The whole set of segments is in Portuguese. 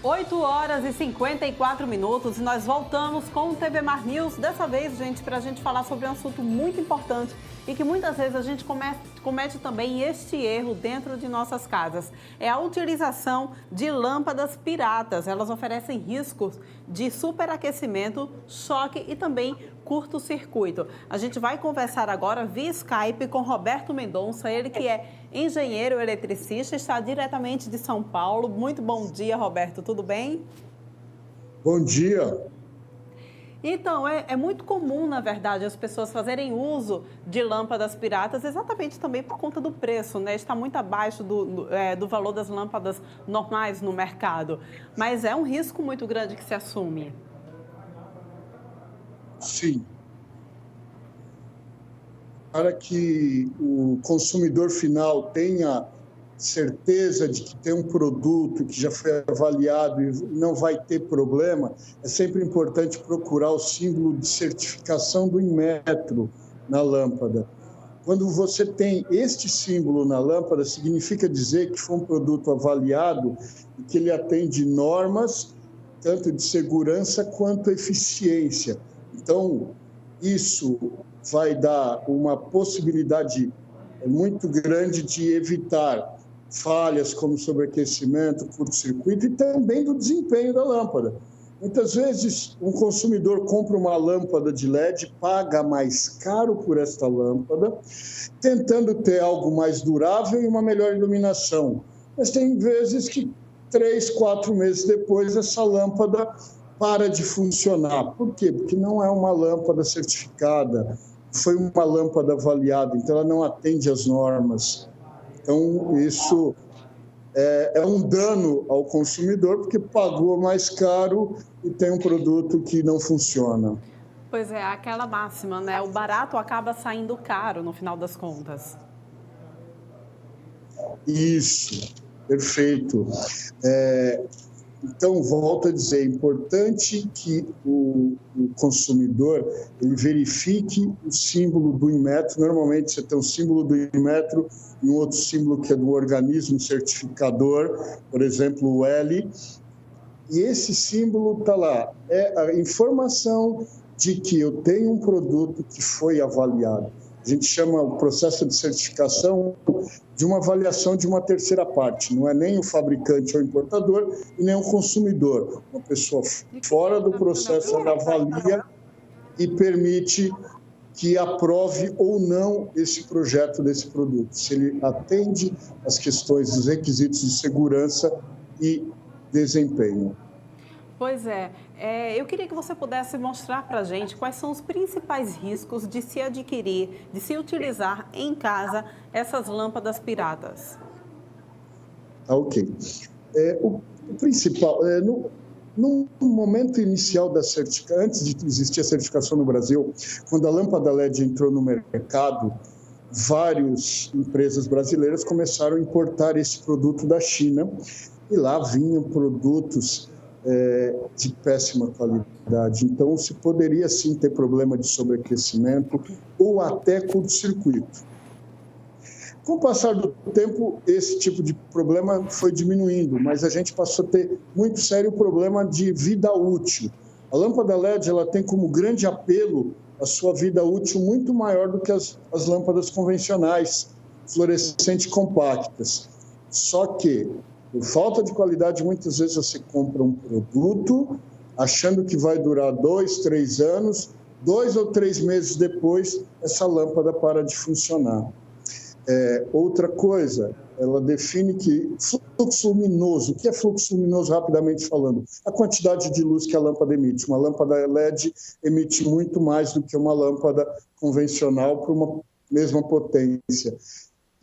8h54 e nós voltamos com o TV Mar News. Dessa vez, gente, para a gente falar sobre um assunto muito importante e que muitas vezes a gente comete também este erro dentro de nossas casas. É a utilização de lâmpadas piratas. Elas oferecem riscos de superaquecimento, choque e também curto-circuito. A gente vai conversar agora via Skype com Roberto Mendonça, ele que é engenheiro eletricista, está diretamente de São Paulo. Muito bom dia, Roberto, tudo bem? Bom dia. Então, é muito comum, na verdade, as pessoas fazerem uso de lâmpadas piratas, exatamente também por conta do preço, né? Está muito abaixo do valor das lâmpadas normais no mercado. Mas é um risco muito grande que se assume. Sim. Para que o consumidor final tenha certeza de que tem um produto que já foi avaliado e não vai ter problema, é sempre importante procurar o símbolo de certificação do Inmetro na lâmpada. Quando você tem este símbolo na lâmpada, significa dizer que foi um produto avaliado e que ele atende normas, tanto de segurança quanto eficiência. Então, isso vai dar uma possibilidade muito grande de evitar falhas como sobreaquecimento, curto-circuito e também do desempenho da lâmpada. Muitas vezes, um consumidor compra uma lâmpada de LED, paga mais caro por esta lâmpada, tentando ter algo mais durável e uma melhor iluminação. Mas tem vezes que 3, 4 meses depois, essa lâmpada para de funcionar. Por quê? Porque não é uma lâmpada certificada, foi uma lâmpada avaliada, então ela não atende às normas. Então, isso é um dano ao consumidor, porque pagou mais caro e tem um produto que não funciona. Pois é, aquela máxima, né? O barato acaba saindo caro no final das contas. Isso, perfeito. Então, volto a dizer, é importante que o consumidor ele verifique o símbolo do Inmetro. Normalmente, você tem um símbolo do Inmetro e um outro símbolo que é do organismo certificador, por exemplo, o L. E esse símbolo está lá. É a informação de que eu tenho um produto que foi avaliado. A gente chama o processo de certificação de uma avaliação de uma terceira parte. Não é nem o fabricante ou o importador e nem o consumidor. Uma pessoa fora do processo, ela avalia e permite que aprove ou não esse projeto desse produto, se ele atende às questões dos requisitos de segurança e desempenho. Pois é. Eu queria que você pudesse mostrar para a gente quais são os principais riscos de se adquirir, de se utilizar em casa essas lâmpadas piratas. Ok. O principal, no momento inicial da certificação, antes de existir a certificação no Brasil, quando a lâmpada LED entrou no mercado, várias empresas brasileiras começaram a importar esse produto da China e lá vinham produtos de péssima qualidade. Então, se poderia sim ter problema de sobreaquecimento ou até curto-circuito. Com o passar do tempo, esse tipo de problema foi diminuindo, mas a gente passou a ter muito sério problema de vida útil. A lâmpada LED ela tem como grande apelo a sua vida útil muito maior do que as lâmpadas convencionais, fluorescentes compactas. Só que, por falta de qualidade, muitas vezes você compra um produto achando que vai durar 2, 3 anos, 2 ou 3 meses depois, essa lâmpada para de funcionar. Outra coisa, ela define que fluxo luminoso, o que é fluxo luminoso, rapidamente falando? A quantidade de luz que a lâmpada emite. Uma lâmpada LED emite muito mais do que uma lâmpada convencional por uma mesma potência.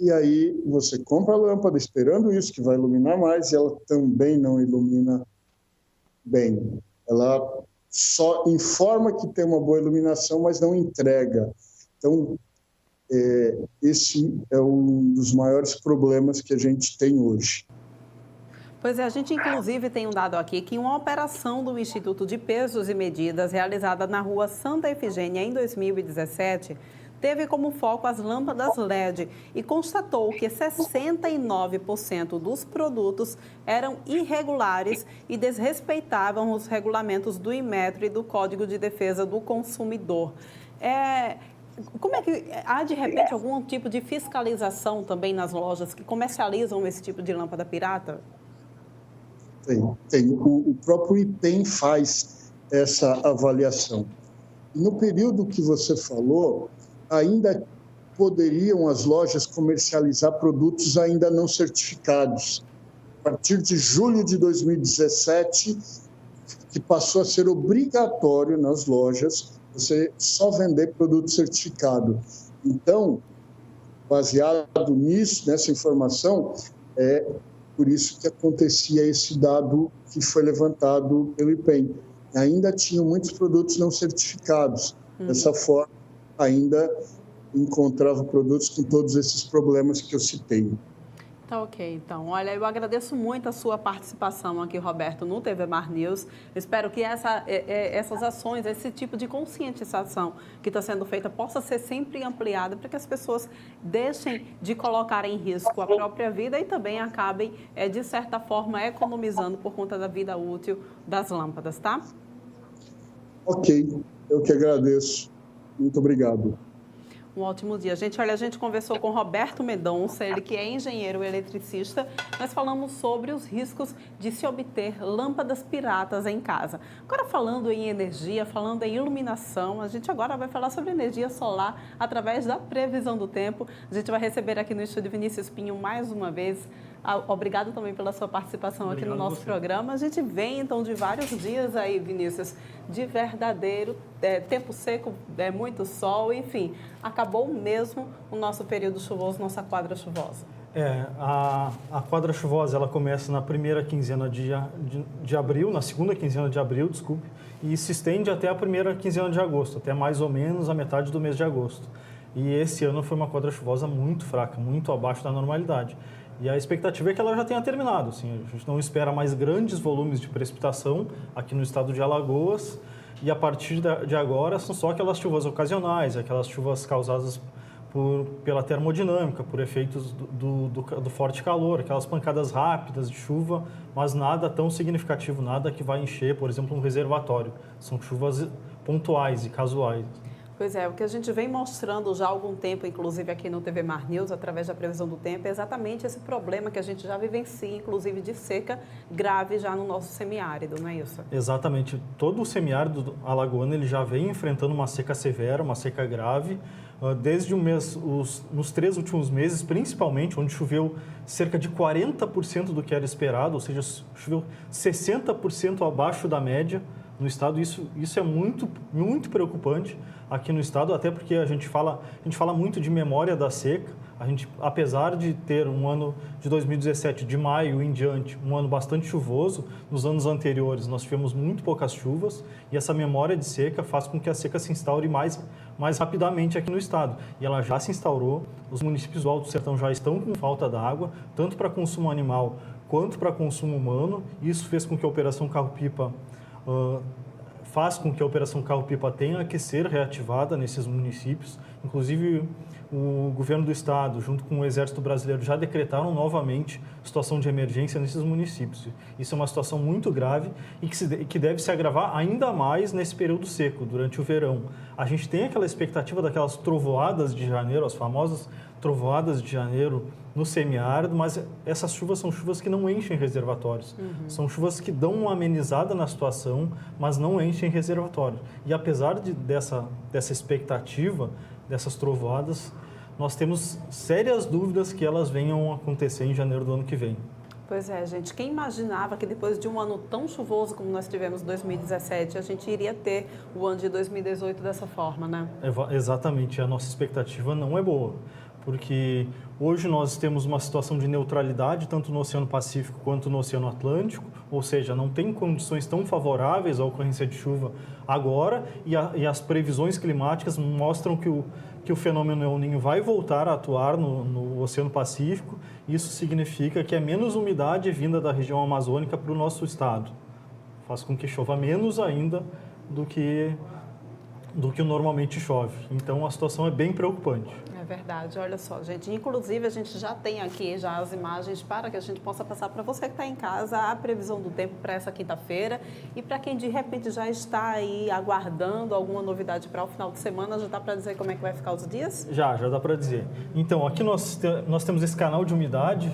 E aí você compra a lâmpada esperando isso, que vai iluminar mais, e ela também não ilumina bem. Ela só informa que tem uma boa iluminação, mas não entrega. Então, esse é um dos maiores problemas que a gente tem hoje. Pois é, a gente inclusive tem um dado aqui que uma operação do Instituto de Pesos e Medidas realizada na rua Santa Efigênia em 2017 teve como foco as lâmpadas LED e constatou que 69% dos produtos eram irregulares e desrespeitavam os regulamentos do Inmetro e do Código de Defesa do Consumidor. Como é que há, de repente, algum tipo de fiscalização também nas lojas que comercializam esse tipo de lâmpada pirata? Tem. O próprio IPEM faz essa avaliação. No período que você falou, ainda poderiam as lojas comercializar produtos ainda não certificados. A partir de julho de 2017, que passou a ser obrigatório nas lojas você só vender produto certificado. Então, baseado nisso, nessa informação, por isso que acontecia esse dado que foi levantado pelo IPEM. Ainda tinham muitos produtos não certificados. Dessa forma, ainda encontrava produtos com todos esses problemas que eu citei. Tá ok, então. Olha, eu agradeço muito a sua participação aqui, Roberto, no TV Mar News. Eu espero que essas ações, esse tipo de conscientização que está sendo feita possa ser sempre ampliada para que as pessoas deixem de colocar em risco a própria vida e também acabem, de certa forma, economizando por conta da vida útil das lâmpadas, tá? Ok, eu que agradeço. Muito obrigado. Um ótimo dia. Olha, a gente conversou com Roberto Mendonça, ele que é engenheiro eletricista. Nós falamos sobre os riscos de se obter lâmpadas piratas em casa. Agora, falando em energia, falando em iluminação, a gente agora vai falar sobre energia solar através da previsão do tempo. A gente vai receber aqui no estúdio Vinícius Pinho mais uma vez. Obrigado também pela sua participação aqui no nosso programa. A gente vem, então, de vários dias aí, Vinícius, de verdadeiro tempo seco, muito sol, enfim, acabou mesmo o nosso período chuvoso, nossa quadra chuvosa. A quadra chuvosa, ela começa na primeira quinzena de abril, na segunda quinzena de abril, desculpe, e se estende até a primeira quinzena de agosto, até mais ou menos a metade do mês de agosto. E esse ano foi uma quadra chuvosa muito fraca, muito abaixo da normalidade. E a expectativa é que ela já tenha terminado. Assim, a gente não espera mais grandes volumes de precipitação aqui no estado de Alagoas. E a partir de agora são só aquelas chuvas ocasionais, aquelas chuvas causadas pela termodinâmica, por efeitos do forte calor, aquelas pancadas rápidas de chuva, mas nada tão significativo, nada que vai encher, por exemplo, um reservatório. São chuvas pontuais e casuais. Pois é, o que a gente vem mostrando já há algum tempo, inclusive aqui no TV Mar News, através da previsão do tempo, é exatamente esse problema que a gente já vivencia, inclusive de seca grave já no nosso semiárido, não é isso? Exatamente. Todo o semiárido alagoano ele já vem enfrentando uma seca severa, uma seca grave, desde nos 3 últimos meses, principalmente, onde choveu cerca de 40% do que era esperado, ou seja, choveu 60% abaixo da média no estado. Isso é muito, muito preocupante aqui no estado, até porque a gente fala muito de memória da seca. A gente, apesar de ter um ano de 2017, de maio em diante, um ano bastante chuvoso, nos anos anteriores nós tivemos muito poucas chuvas e essa memória de seca faz com que a seca se instaure mais rapidamente aqui no estado. E ela já se instaurou, os municípios do Alto Sertão já estão com falta d'água, tanto para consumo animal quanto para consumo humano. Isso fez com que a Operação Carro-Pipa tenha que ser reativada nesses municípios. Inclusive, o governo do estado, junto com o Exército Brasileiro, já decretaram novamente situação de emergência nesses municípios. Isso é uma situação muito grave e que deve se agravar ainda mais nesse período seco, durante o verão. A gente tem aquela expectativa daquelas trovoadas de janeiro, as famosas trovoadas de janeiro no semiárido, mas essas chuvas são chuvas que não enchem reservatórios. São chuvas que dão uma amenizada na situação, mas não enchem reservatórios. E apesar dessa expectativa, dessas trovoadas, nós temos sérias dúvidas que elas venham a acontecer em janeiro do ano que vem. Pois é, gente. Quem imaginava que depois de um ano tão chuvoso como nós tivemos em 2017, a gente iria ter o ano de 2018 dessa forma, né? Exatamente. A nossa expectativa não é boa, porque hoje nós temos uma situação de neutralidade, tanto no Oceano Pacífico quanto no Oceano Atlântico, ou seja, não tem condições tão favoráveis à ocorrência de chuva agora, e as previsões climáticas mostram que o fenômeno El Niño vai voltar a atuar no Oceano Pacífico. Isso significa que é menos umidade vinda da região amazônica para o nosso estado. Faz com que chova menos ainda do que do que normalmente chove. Então, a situação é bem preocupante. É verdade, olha só, gente. Inclusive, a gente já tem aqui já as imagens para que a gente possa passar para você que está em casa a previsão do tempo para essa quinta-feira. E para quem de repente já está aí aguardando alguma novidade para o final de semana, já dá para dizer como é que vai ficar os dias? Já dá para dizer. Então, aqui nós temos esse canal de umidade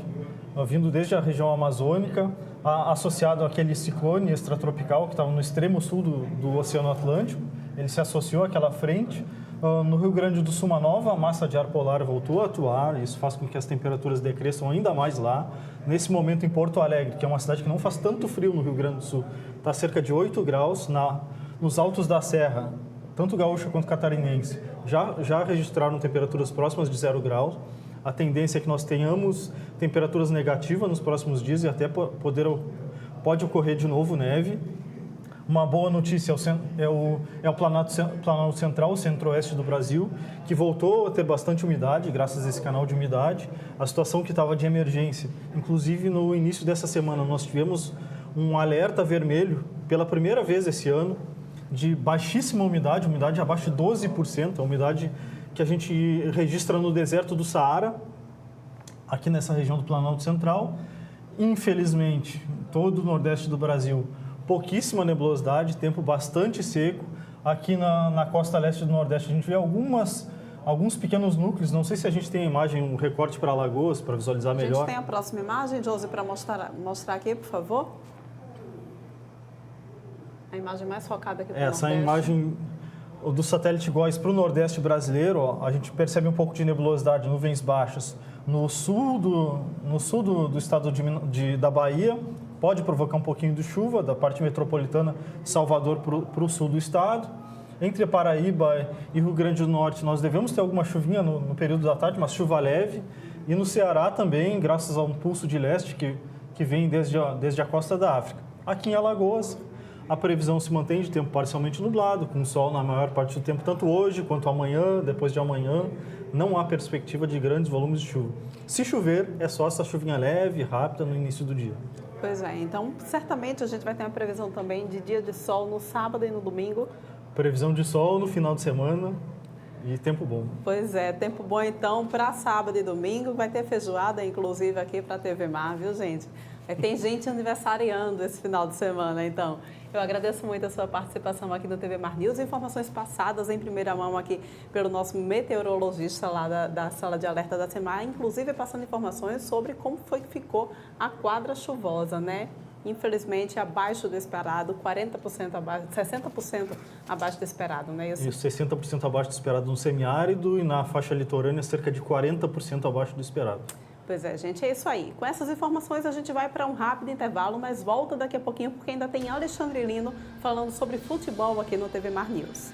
vindo desde a região amazônica, associado àquele ciclone extratropical que estava no extremo sul do Oceano Atlântico. Ele se associou àquela frente. No Rio Grande do Sul, uma nova massa de ar polar voltou a atuar, isso faz com que as temperaturas decresçam ainda mais lá. Nesse momento, em Porto Alegre, que é uma cidade que não faz tanto frio no Rio Grande do Sul, está cerca de 8 graus. Nos altos da serra, tanto gaúcha quanto catarinense, já registraram temperaturas próximas de 0 graus. A tendência é que nós tenhamos temperaturas negativas nos próximos dias e até pode ocorrer de novo neve. Uma boa notícia é o Planalto Central, o centro-oeste do Brasil, que voltou a ter bastante umidade, graças a esse canal de umidade. A situação que estava de emergência, inclusive no início dessa semana, nós tivemos um alerta vermelho, pela primeira vez esse ano, de baixíssima umidade abaixo de 12%, a umidade que a gente registra no deserto do Saara, aqui nessa região do Planalto Central. Infelizmente, todo o nordeste do Brasil, pouquíssima nebulosidade, tempo bastante seco. Aqui na costa leste do Nordeste a gente vê alguns pequenos núcleos. Não sei se a gente tem a imagem, um recorte para Alagoas, para visualizar melhor. A gente tem a próxima imagem, Josi, para mostrar aqui, por favor. A imagem mais focada aqui para o Nordeste. Essa imagem do satélite GOES para o Nordeste brasileiro, a gente percebe um pouco de nebulosidade, nuvens baixas. No sul do estado da Bahia, pode provocar um pouquinho de chuva da parte metropolitana de Salvador para o sul do estado. Entre Paraíba e Rio Grande do Norte, nós devemos ter alguma chuvinha no período da tarde, mas chuva leve. E no Ceará também, graças a um pulso de leste que vem desde a costa da África. Aqui em Alagoas, a previsão se mantém de tempo parcialmente nublado, com sol na maior parte do tempo, tanto hoje quanto amanhã, depois de amanhã. Não há perspectiva de grandes volumes de chuva. Se chover, é só essa chuvinha leve, rápida no início do dia. Pois é, então certamente a gente vai ter uma previsão também de dia de sol no sábado e no domingo. Previsão de sol no final de semana e tempo bom. Pois é, tempo bom então para sábado e domingo. Vai ter feijoada, inclusive, aqui para a TV Mar, viu, gente? Tem gente aniversariando esse final de semana, então. Eu agradeço muito a sua participação aqui no TV Mar News. Informações passadas em primeira mão aqui pelo nosso meteorologista lá da sala de alerta da SEMAR, inclusive passando informações sobre como foi que ficou a quadra chuvosa, né? Infelizmente, abaixo do esperado, 40% abaixo, 60% abaixo do esperado, não é isso? Isso, 60% abaixo do esperado no semiárido e na faixa litorânea, cerca de 40% abaixo do esperado. Pois é, gente, é isso aí. Com essas informações, a gente vai para um rápido intervalo, mas volta daqui a pouquinho, porque ainda tem Alexandre Lino falando sobre futebol aqui no TV Mar News.